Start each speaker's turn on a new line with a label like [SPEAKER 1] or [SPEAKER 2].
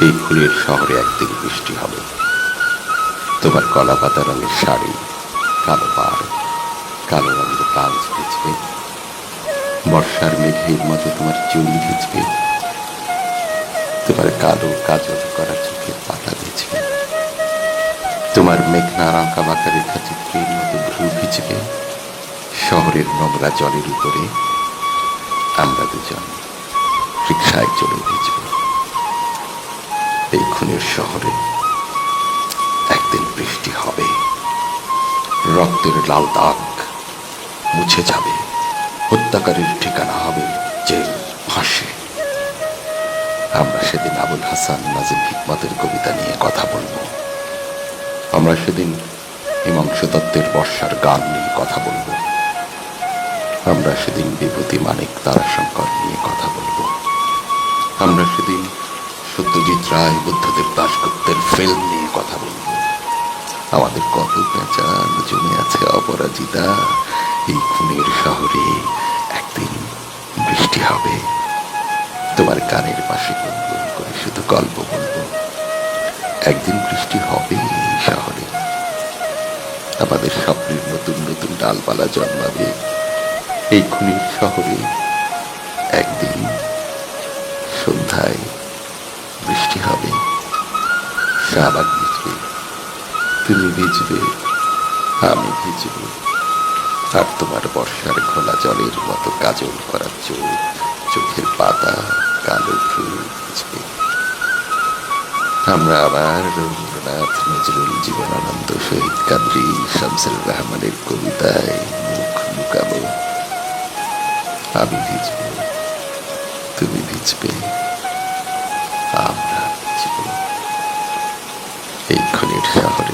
[SPEAKER 1] এই ফুলের শহরে একদিন বৃষ্টি হবে। তোমার কলা পাতা রঙের শাড়ি, কালো পাড়, কালো রঙের ব্লাউজ ভিজবে। বর্ষার মেঘের মতো তোমার চুল ভিজবে। তোমার কালো কাজল করা চোখের পাতা ভিজবে। তোমার মেঘনার আঁকা বাঁকা রেখা চিত্রের মতো ভ্রু ভিজবে। শহরের নোংরা জলের উপরে আমরা দুজন রিক্সায় চড়ে ভিজব। এই খুনের শহরে একদিন বৃষ্টি হবে। রক্তের লাল দাগ মুছে যাবে। হত্যাকারীর ঠিকানা হবে জেল, ফাঁসি। আমরা সেদিন আবুল হাসান নাজিম হিকমতের কবিতা নিয়ে কথা বলবো। আমরা সেদিন হিমাংশু দত্তের বর্ষার গান নিয়ে কথা বলবো। আমরা সেদিন বিভূতি মানিক তারাশঙ্কর নিয়ে কথা বলবো। আমরা সেদিন সত্যজিৎ রায়, বুদ্ধদেব দাশগুপ্তের ফিল্ম নিয়ে কথা বলবো। আমাদের কত পেঁচান জমে আছে অপরাজিতা। এই খুনের শহরে একদিন বৃষ্টি হবে। তোমার কানের পাশে গুনগুন করে শুধু গল্প বলবো। একদিন বৃষ্টি হবে এই শহরে। আমাদের স্বপ্নের নতুন নতুন ডালপালা জন্মাবে এই খুনের শহরে। একদিন সন্ধ্যায় বৃষ্টি হবে। শাহবাগ ভিজবে, তুমি ভিজবে, আমি ভিজব। আর তোমার বর্ষার ঘোলা জলের মতো কাজল করা চোখ, চোখের পাতা, কালো ফুল ভিজবে। আমরা আবার রবীন্দ্রনাথ, নজরুল, জীবনানন্দ, শহীদ কাদরী, শামসুর রহমানের কবিতায় মুখ লুকাবো। আমি ভিজব, তুমি ভিজবে, আমরা ভিজব। এই খুনের শহরে